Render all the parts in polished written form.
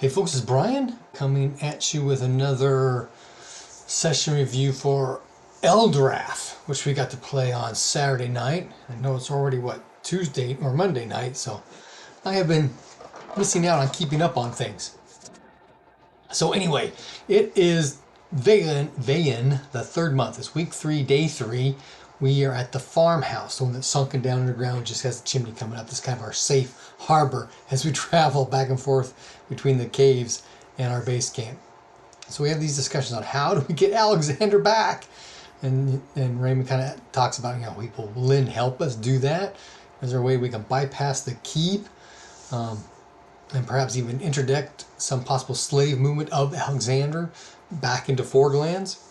Hey folks, it's Brian coming at you with another session review for Elderath, which we got to play on Saturday night. I know it's already, Tuesday or Monday night, so I have been missing out on keeping up on things. So anyway, it is Vayan, the third month. It's week 3, day 3. We are at the farmhouse, the one that's sunken down underground, just has the chimney coming up. This is kind of our safe harbor as we travel back and forth between the caves and our base camp. So we have these discussions on how do we get Alexander back? And Raymond kind of talks about, will Lynn help us do that? Is there a way we can bypass the keep? And perhaps even interdict some possible slave movement of Alexander back into Forglands?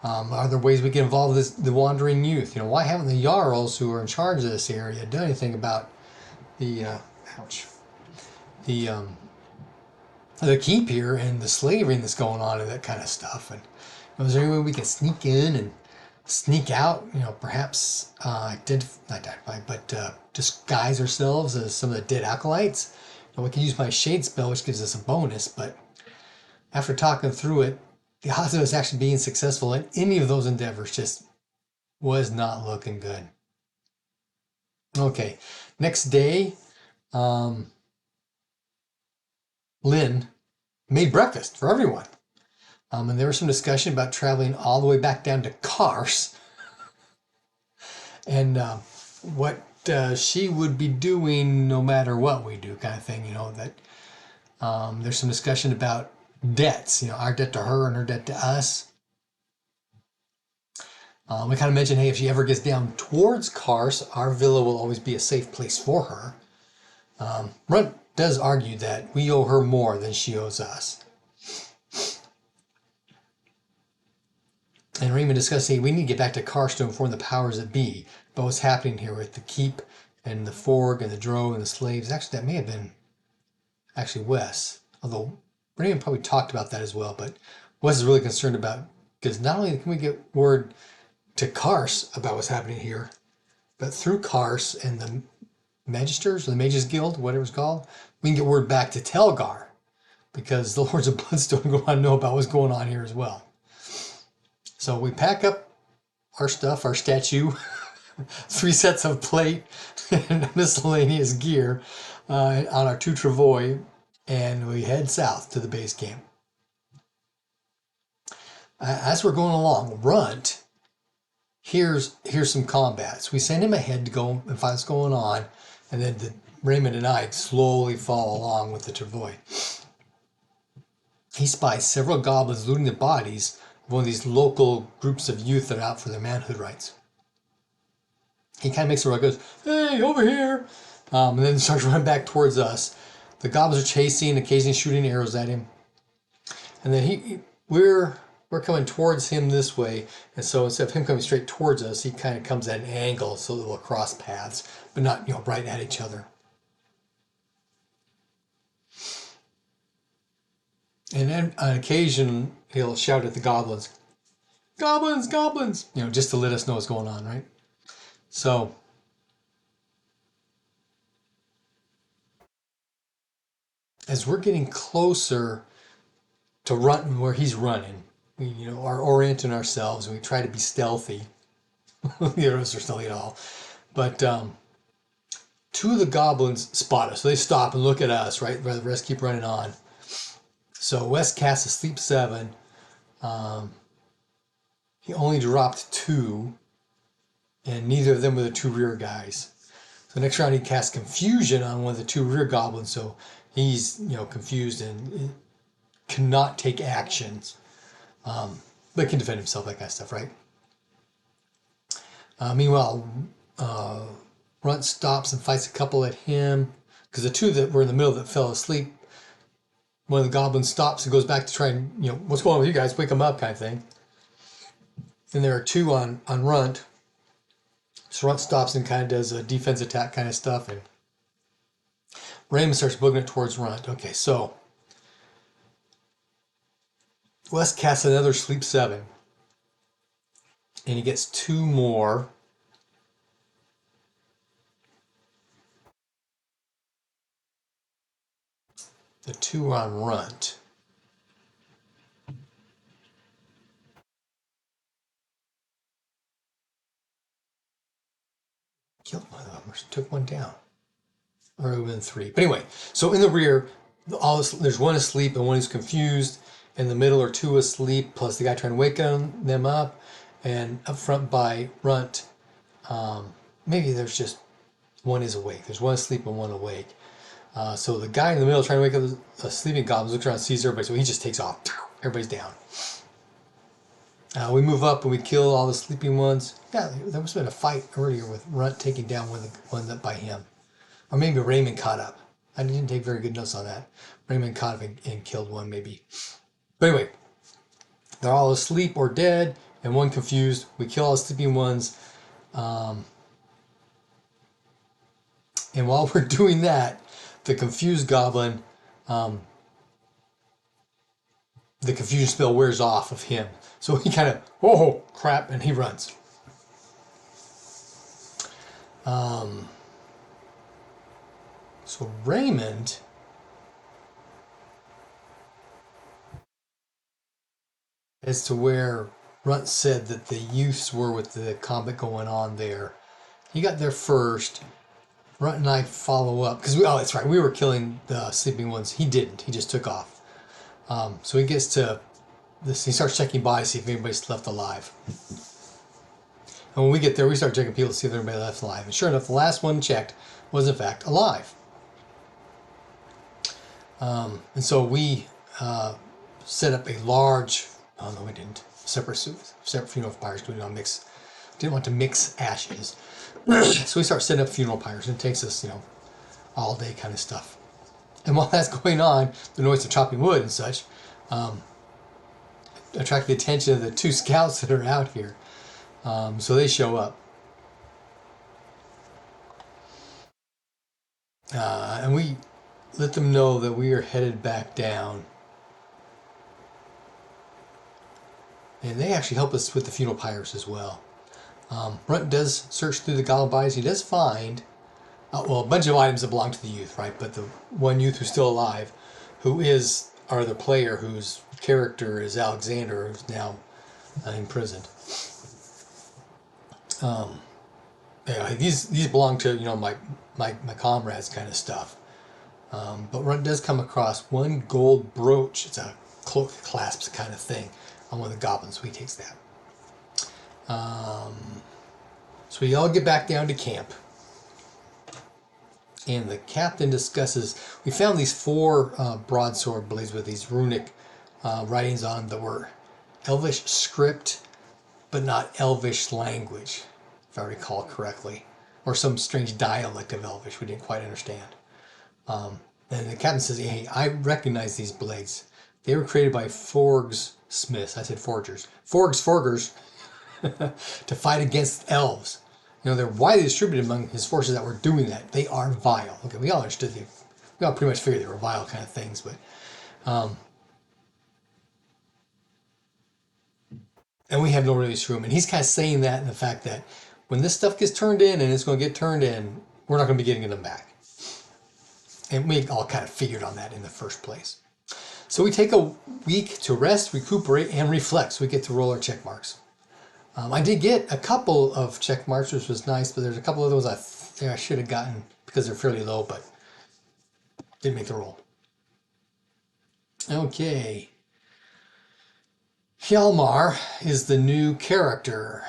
Are there ways we can involve the wandering youth? Why haven't the Jarls who are in charge of this area done anything about the the keep here and the slavery that's going on and that kind of stuff? And is there any way we can sneak in and sneak out? Perhaps disguise ourselves as some of the dead acolytes. We can use my shade spell, which gives us a bonus, but after talking through it, the odds of us actually being successful in any of those endeavors just was not looking good. Okay, next day, Lynn made breakfast for everyone. And there was some discussion about traveling all the way back down to Kars and what she would be doing no matter what we do, kind of thing. That there's some discussion about debts, our debt to her and her debt to us. We kind of mentioned, hey, if she ever gets down towards Kars, our villa will always be a safe place for her. Runt does argue that we owe her more than she owes us. And Raymond discussed, hey, we need to get back to Kars to inform the powers that be about what's happening here with the keep and the Forg and the Drow and the slaves. Actually, that may have been Wes, although Raymond probably talked about that as well, but Wes is really concerned about, because not only can we get word to Kars about what's happening here, but through Kars and the Magisters, or the Mages Guild, whatever it's called, we can get word back to Telgar, because the Lords of Bloodstone want to know about what's going on here as well. So we pack up our stuff, our statue, 3 sets of plate and miscellaneous gear on our 2 travois, and we head south to the base camp. As we're going along, Runt here's some combats. We send him ahead to go and find what's going on, and then Raymond and I slowly follow along with the travois. He spies several goblins looting the bodies of one of these local groups of youth that are out for their manhood rights. He kind of makes a run, goes, hey, over here, and then starts running back towards us. The goblins are chasing, occasionally shooting arrows at him, and then we're coming towards him this way, and so instead of him coming straight towards us, he kind of comes at an angle so that we'll cross paths, but not right at each other. And then on occasion he'll shout at the goblins, "Goblins, goblins!" Just to let us know what's going on, right? So as we're getting closer to running where he's running, we are orienting ourselves and we try to be stealthy. The others are stealthy at all, but 2 of the goblins spot us, so they stop and look at us, right? While the rest keep running on. So Wes casts a sleep 7. He only dropped 2, and neither of them were the 2 rear guys. So next round he casts confusion on one of the 2 rear goblins, so he's confused and cannot take actions, but can defend himself, that kind of stuff, right? Meanwhile, Runt stops and fights a couple at him, because the 2 that were in the middle that fell asleep, one of the goblins stops and goes back to try and, what's going on with you guys? Wake them up, kind of thing. And there are 2 on Runt. So Runt stops and kind of does a defense attack kind of stuff, and Raymond starts booking it towards Runt. Okay, so Wes casts another sleep 7, and he gets 2 more. The 2 on Runt. Killed one of them, or took one down. Or it would have been 3. But anyway, so in the rear, there's one asleep and one who's confused. In the middle are 2 asleep, plus the guy trying to wake them up. And up front by Runt, maybe there's just one is awake. There's one asleep and one awake. So the guy in the middle trying to wake up the sleeping goblins looks around, sees everybody, so he just takes off. Everybody's down. We move up and we kill all the sleeping ones. Yeah, there must have been a fight earlier with Runt taking down one that by him. Or maybe Raymond caught up. I didn't take very good notes on that. Raymond caught up and killed one maybe. But anyway, they're all asleep or dead and one confused. We kill all the sleeping ones. And while we're doing that, the confused goblin, the confusion spell wears off of him. So he kind of, oh crap, and he runs. So Raymond as to where Runt said that the youths were with the combat going on there. He got there first. Runt and I follow up because that's right, we were killing the sleeping ones. He didn't. He just took off. So he gets to this. He starts checking by to see if anybody's left alive. And when we get there, we start checking people to see if anybody left alive. And sure enough, the last one checked was in fact alive. And so we set up a large. Oh no, we didn't. Separate funeral pyres. We didn't want to mix ashes. So we start setting up funeral pyres, and it takes us, all day kind of stuff. And while that's going on, the noise of chopping wood and such attract the attention of the 2 scouts that are out here. So they show up. And we let them know that we are headed back down. And they actually help us with the funeral pyres as well. Runt does search through the goblin bodies. He does find, a bunch of items that belong to the youth, right? But the one youth who's still alive, or the player whose character is Alexander, who's now imprisoned. These belong to my comrades kind of stuff. But Runt does come across one gold brooch. It's a cloak clasps kind of thing on one of the goblins, so he takes that. So we all get back down to camp. And the captain discusses, we found these 4 broadsword blades with these runic writings on that were Elvish script, but not Elvish language, if I recall correctly. Or some strange dialect of Elvish we didn't quite understand. And the captain says, hey, I recognize these blades. They were created by Forg's smiths. I said forgers. Forgers to fight against elves. They're widely distributed among his forces that were doing that. They are vile. Okay, we all understood. We all pretty much figured they were vile kind of things, but and we have no release room. And he's kind of saying that in the fact that when this stuff gets turned in, and it's going to get turned in, we're not going to be getting them back. And we all kind of figured on that in the first place. So we take a week to rest, recuperate, and reflect. So we get to roll our check marks. I did get a couple of check marks, which was nice, but there's a couple of those I should have gotten because they're fairly low, but didn't make the roll. Okay. Hjalmar is the new character.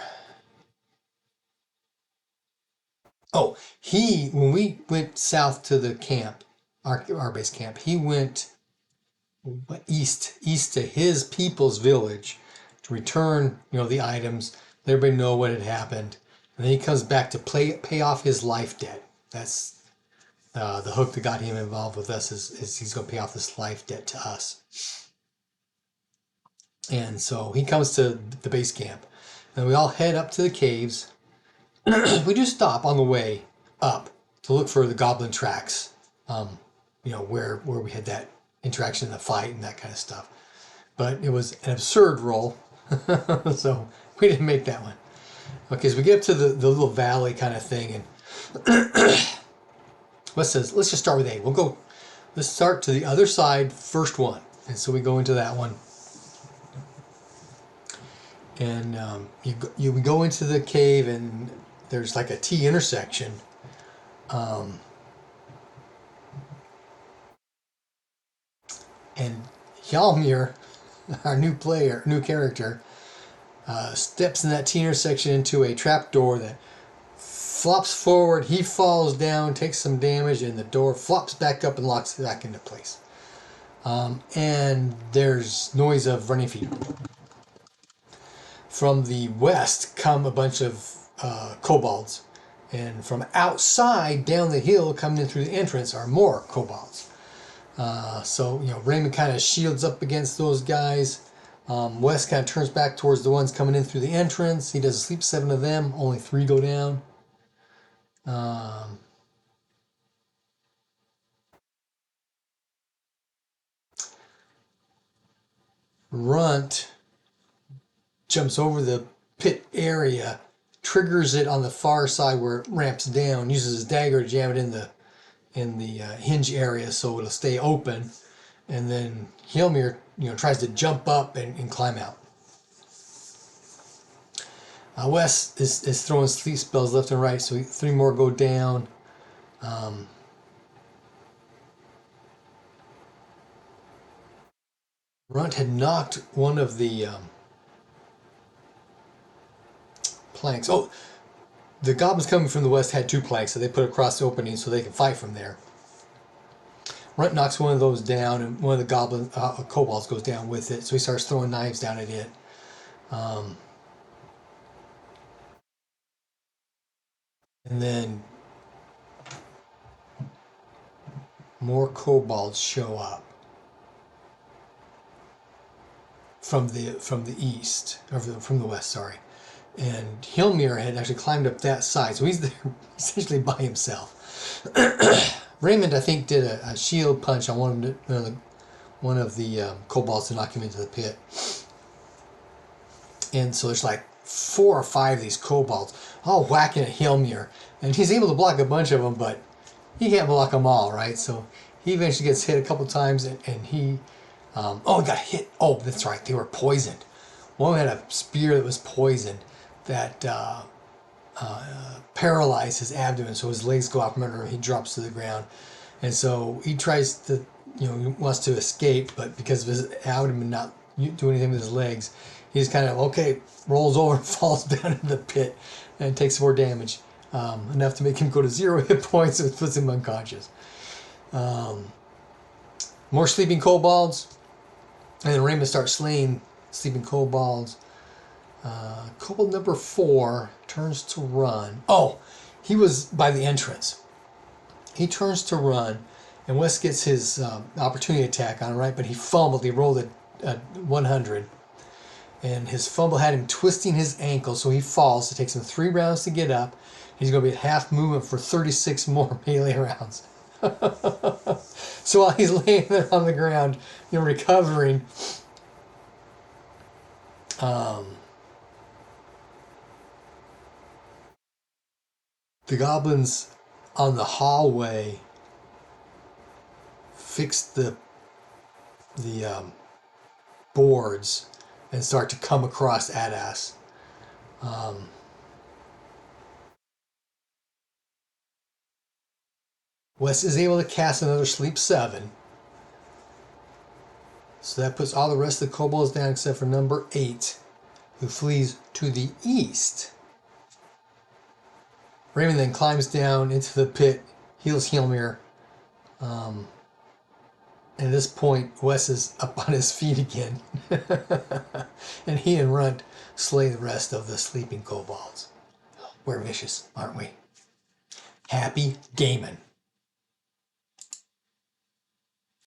Oh, when we went south to the camp, our base camp, he went east to his people's village to return, the items, let everybody know what had happened, and then he comes back to pay off his life debt. That's the hook that got him involved with us is he's going to pay off this life debt to us. And so he comes to the base camp, and we all head up to the caves. We do stop on the way up to look for the goblin tracks, where we had that interaction in the fight and that kind of stuff. But it was an absurd roll, so we didn't make that one. Okay, so we get up to the little valley kind of thing, and let's just start with A. We'll go let's start to the other side, first one. And so we go into that one. And you go into the cave, and there's like a T intersection. And Hjalmir, our new character, steps in that T intersection into a trapdoor that flops forward. He falls down, takes some damage, and the door flops back up and locks it back into place. And there's noise of running feet. From the west come a bunch of kobolds. And from outside, down the hill, coming in through the entrance, are more kobolds. So, Raymond kind of shields up against those guys. Wes kind of turns back towards the ones coming in through the entrance. He does sleep 7 of them. Only 3 go down. Runt jumps over the pit area, triggers it on the far side where it ramps down, uses his dagger to jam it in the hinge area so it'll stay open, and then Hjalmir tries to jump up and climb out. Wes is throwing sleep spells left and right, so 3 more go down. Runt had knocked one of the planks. Oh, the goblins coming from the west had 2 planks, so they put across the opening so they can fight from there. Runt knocks one of those down, and one of the kobolds goes down with it, so he starts throwing knives down at it. And then more kobolds show up from the east, or from the west, sorry. And Hjalmir had actually climbed up that side, so he's there essentially by himself. Raymond, I think, did a shield punch on one of the kobolds to knock him into the pit. And so there's like 4 or 5 of these kobolds all whacking at Hjalmir. And he's able to block a bunch of them, but he can't block them all, right? So he eventually gets hit a couple times, and he... he got hit. Oh, that's right. They were poisoned. One had a spear that was poisoned that paralyzed his abdomen, so his legs go out from under him. He drops to the ground. And so he tries to, he wants to escape, but because of his abdomen not doing anything with his legs, he's kind of, rolls over and falls down in the pit and takes more damage. Enough to make him go to 0 hit points, and puts him unconscious. More sleeping kobolds. And then Raymond starts slaying sleeping kobolds. Kobold number 4 turns to run. Oh, he was by the entrance. He turns to run, and Wes gets his opportunity attack on, right? But he fumbled. He rolled a 100. And his fumble had him twisting his ankle, so he falls. It takes him 3 rounds to get up. He's going to be at half movement for 36 more melee rounds. So while he's laying there on the ground, recovering, the goblins on the hallway fix the boards and start to come across at us. Wes is able to cast another Sleep 7. So that puts all the rest of the kobolds down except for number 8, who flees to the east. Raymond then climbs down into the pit, heals Hjalmir. And at this point, Wes is up on his feet again. And he and Runt slay the rest of the sleeping kobolds. We're vicious, aren't we? Happy gaming.